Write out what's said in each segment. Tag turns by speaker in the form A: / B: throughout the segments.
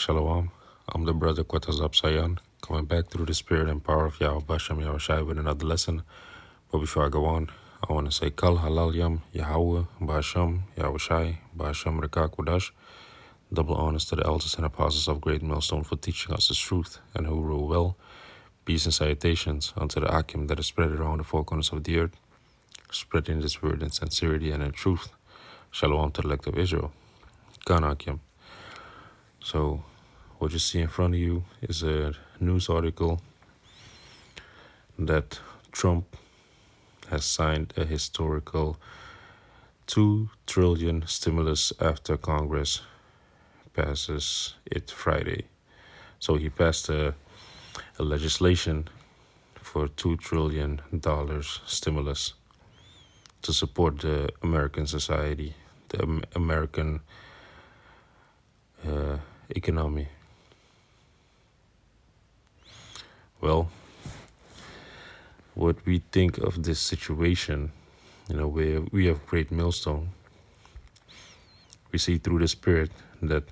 A: Shalom. I'm the brother Quatazab Sayan, coming back through the spirit and power of Yahweh Bashem Yahushai with another lesson. But before I go on, I want to say Kal Halal Yam Yahweh Bashem Yahushai Bashem Rekah Kodash. Double honors to the elders and apostles of Great Millstone for teaching us the truth and who rule well. Peace and salutations unto the Akim that is spread around the four corners of the earth, spreading this word in sincerity and in truth. Shalom to the elect of Israel. Khan Akim. So, what you see in front of you is a news article that Trump has signed a historical $2 trillion stimulus after Congress passes it Friday. So he passed a legislation for $2 trillion stimulus to support the American society, the American economy. Well, what we think of this situation, where we have Great Millstone, we see through the Spirit that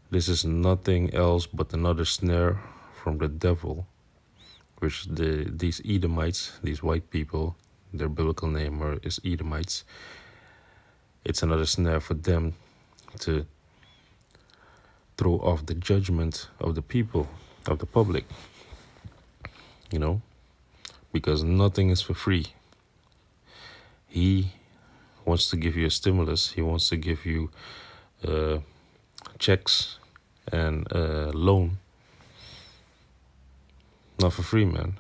A: this is nothing else but another snare from the devil, which these Edomites, these white people, their biblical name is Edomites. It's another snare for them to throw off the judgment of the people, of the public, because nothing is for free. He wants to give you a stimulus. He wants to give you checks and a loan. Not for free, man.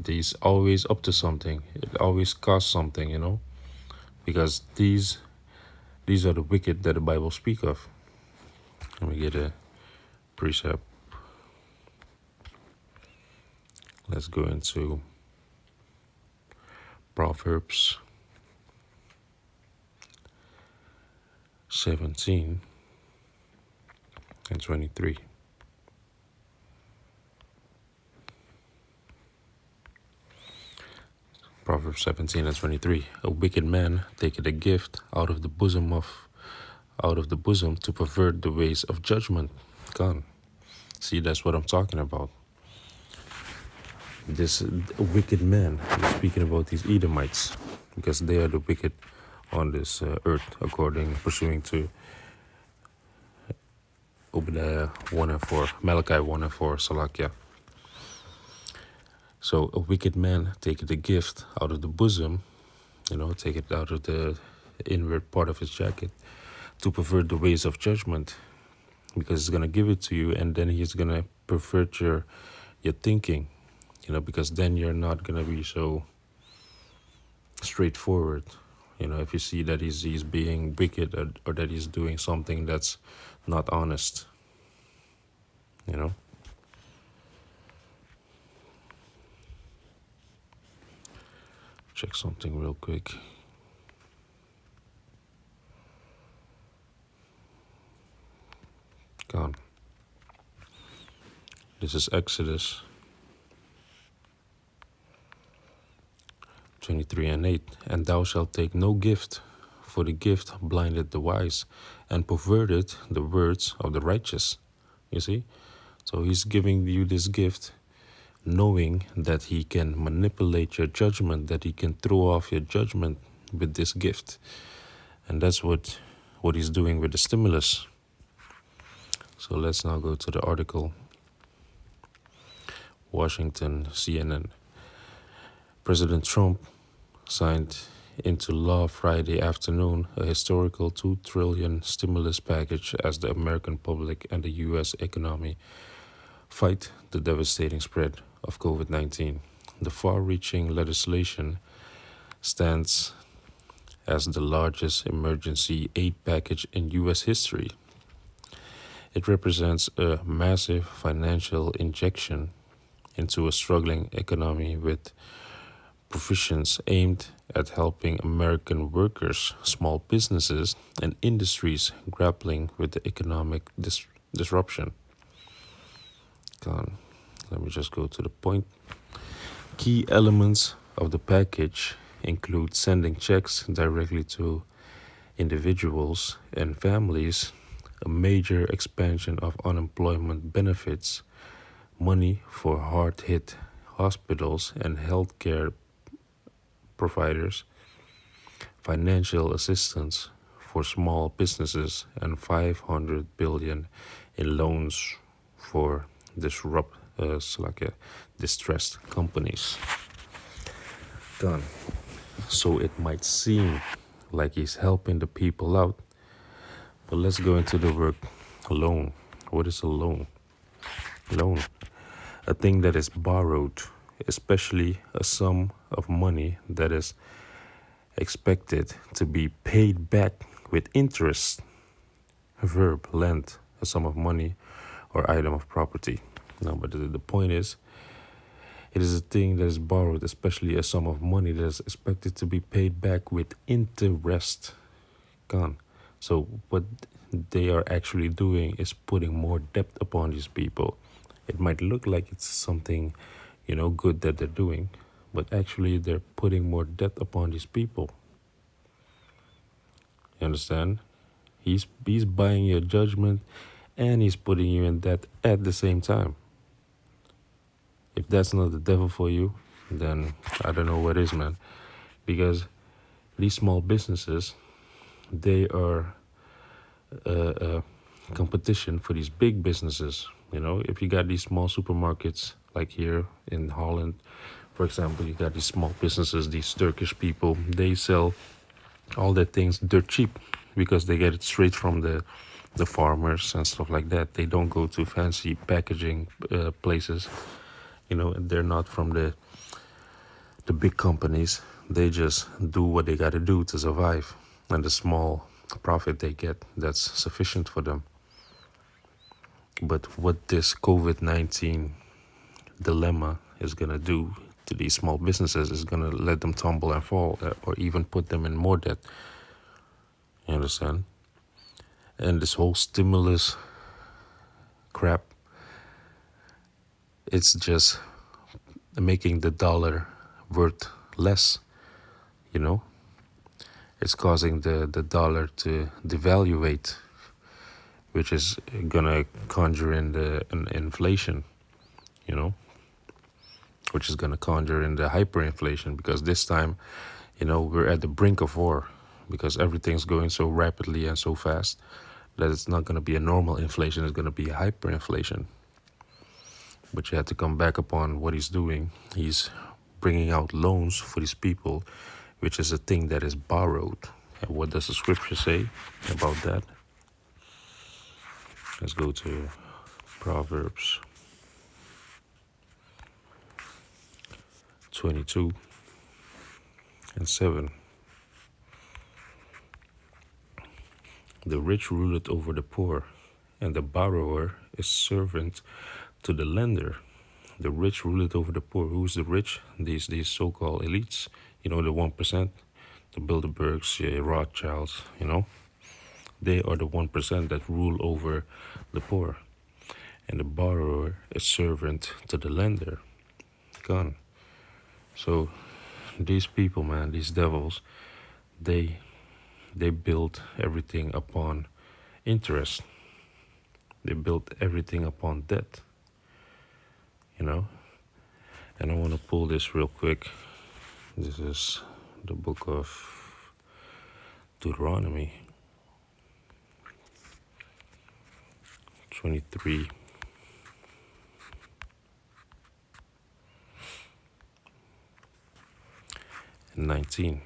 A: He's always up to something. It always costs something, because these are the wicked that the Bible speak of. Let me get a precept. Let's go into Proverbs 17 and 23. Proverbs 17 and 23. A wicked man taketh a gift out of the bosom to pervert the ways of judgment. Gone. See, that's what I'm talking about. This wicked man, we're speaking about these Edomites, because they are the wicked on this earth, pursuing to Obadiah 1 and 4, Malachi 1 and 4, Salakia. So a wicked man taketh a gift out of the bosom, take it out of the inward part of his jacket, to pervert the ways of judgment, because he's going to give it to you, and then he's going to pervert your thinking, because then you're not going to be so straightforward. If you see that he's being wicked or that he's doing something that's not honest, Check something real quick. Gone. This is Exodus 23 and 8. And thou shalt take no gift, for the gift blinded the wise, and perverted the words of the righteous. You see? So he's giving you this gift, knowing that he can manipulate your judgment, that he can throw off your judgment with this gift. And that's what he's doing with the stimulus. So let's now go to the article. Washington, CNN. President Trump signed into law Friday afternoon a historical $2 trillion stimulus package as the American public and the U.S. economy fight the devastating spread of COVID-19. The far-reaching legislation stands as the largest emergency aid package in U.S. history. It represents a massive financial injection into a struggling economy with provisions aimed at helping American workers, small businesses, and industries grappling with the economic disruption. Let me just go to the point. Key elements of the package include sending checks directly to individuals and families a major expansion of unemployment benefits, money for hard-hit hospitals and healthcare providers, financial assistance for small businesses, and 500 billion in loans for distressed companies. Done. So it might seem like he's helping the people out, but let's go into the word loan. What is a loan? Loan, a thing that is borrowed, especially a sum of money that is expected to be paid back with interest. Verb, lend, a sum of money or item of property. No, but the point is, it is a thing that is borrowed, especially a sum of money that is expected to be paid back with interest. Gone. So what they are actually doing is putting more debt upon these people. It might look like it's something, good that they're doing, but actually they're putting more debt upon these people. You understand? He's buying your judgment and he's putting you in debt at the same time. If that's not the devil for you, then I don't know what is, man. Because these small businesses, they are a competition for these big businesses. If you got these small supermarkets, like here in Holland, for example, you got these small businesses, these Turkish people, they sell all their things dirt cheap because they get it straight from the farmers and stuff like that. They don't go to fancy packaging places. They're not from the big companies. They just do what they got to do to survive, and the small profit they get, that's sufficient for them. But what this COVID-19 dilemma is going to do to these small businesses is going to let them tumble and fall, or even put them in more debt. You understand? And this whole stimulus crap, it's just making the dollar worth less. It's causing the dollar to devaluate, which is gonna conjure in an inflation, which is gonna conjure in the hyperinflation, because this time, we're at the brink of war, because everything's going so rapidly and so fast that it's not gonna be a normal inflation, it's gonna be a hyperinflation. But you have to come back upon what he's doing. He's bringing out loans for these people, which is a thing that is borrowed. And what does the scripture say about that? Let's go to Proverbs 22:7. The rich ruleth over the poor, and the borrower is servant to the lender. The rich ruleth over the poor. Who's the rich? These so-called elites, the 1%, the Bilderbergs, Rothschilds, They are the 1% that rule over the poor. And the borrower is servant to the lender. Gone. So these people, man, these devils, they build everything upon interest. They built everything upon debt. And I want to pull this real quick. This is the book of Deuteronomy 23. And 19.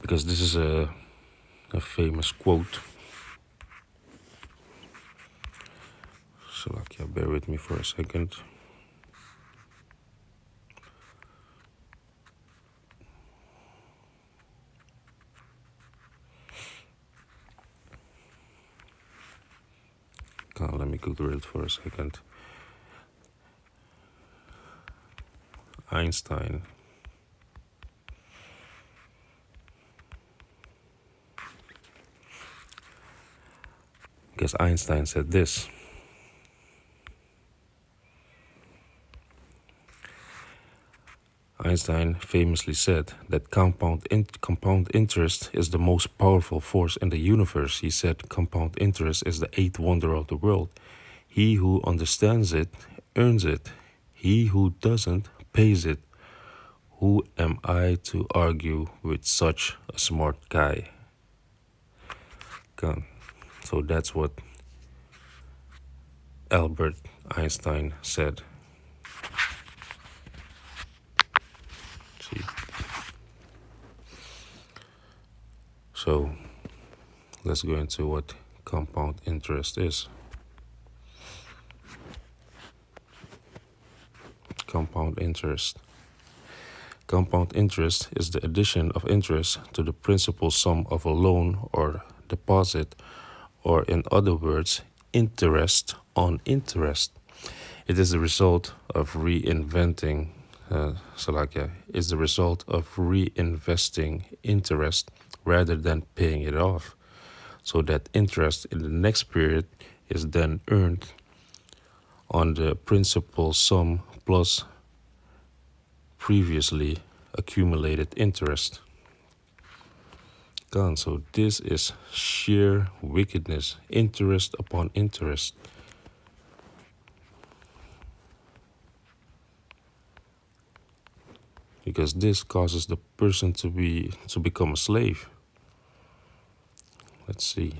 A: Because this is a famous quote. So, bear with me for a second. Let me Google it for a second. Einstein. Because Einstein said this. Einstein famously said that compound interest is the most powerful force in the universe. He said compound interest is the eighth wonder of the world. He who understands it earns it. He who doesn't pays it. Who am I to argue with such a smart guy? So that's what Albert Einstein said. See? So let's go into what compound interest is. Compound interest. Compound interest is the addition of interest to the principal sum of a loan or deposit, or in other words, interest on interest. It is the result of reinvesting interest rather than paying it off, so that interest in the next period is then earned on the principal sum plus previously accumulated interest. So this is sheer wickedness, interest upon interest. Because this causes the person to become a slave. Let's see.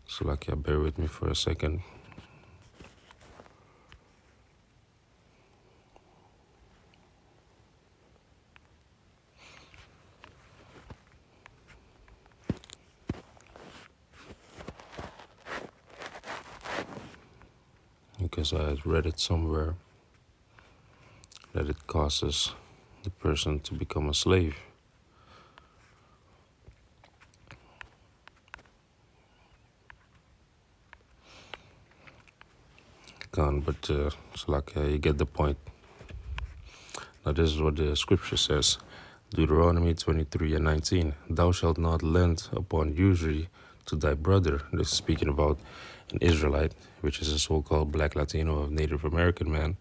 A: So bear with me for a second. Because I had read it somewhere that it causes the person to become a slave. But you get the point. Now this is what the scripture says. Deuteronomy 23:19. Thou shalt not lend upon usury to thy brother. This is speaking about an Israelite, which is a so-called black Latino or Native American man.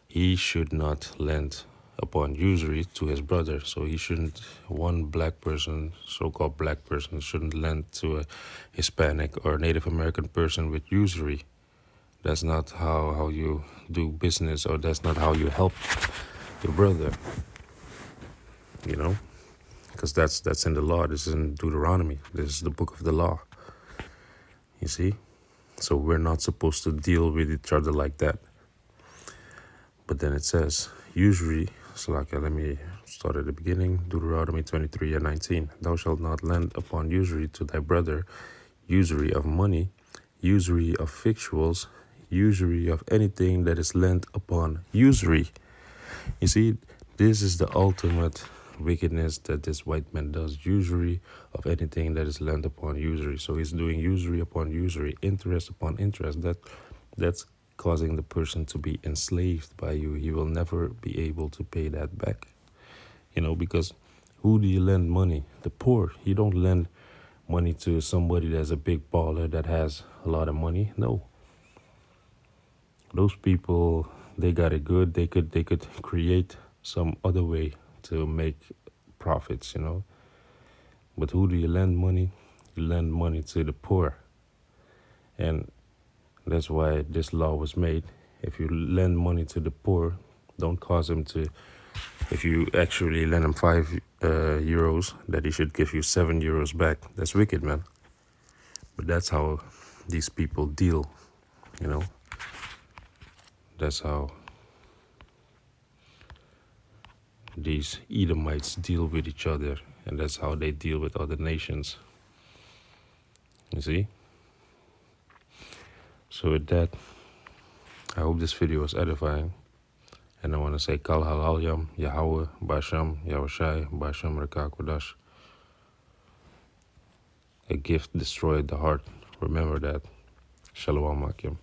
A: He should not lend upon usury to his brother. So he shouldn't, one black person, so-called black person, shouldn't lend to a Hispanic or Native American person with usury. That's not how you do business, or that's not how you help your brother. Because that's in the law. This is in Deuteronomy. This is the book of the law. You see? So we're not supposed to deal with each other like that. But then it says, usury, let me start at the beginning. Deuteronomy 23:19. Thou shalt not lend upon usury to thy brother, usury of money, usury of victuals, usury of anything that is lent upon usury. You see, this is the ultimate wickedness that this white man does. Usury of anything that is lent upon usury. So he's doing usury upon usury, interest upon interest. That's causing the person to be enslaved by you. He will never be able to pay that back. Because who do you lend money? The poor. You don't lend money to somebody that's a big baller that has a lot of money. No. Those people, they got it good. They could create some other way to make profits, But who do you lend money? You lend money to the poor. And that's why this law was made. If you lend money to the poor, don't cause him to, if you actually lend him 5 euros, that he should give you 7 euros back. That's wicked, man. But that's how these people deal, That's how these Edomites deal with each other, and that's how they deal with other nations. You see? So with that, I hope this video was edifying. And I want to say Kal Halal Yam, Yahweh, Basham, Yahushai, Basham Rekakwadash. A gift destroyed the heart. Remember that. Shalom Akim.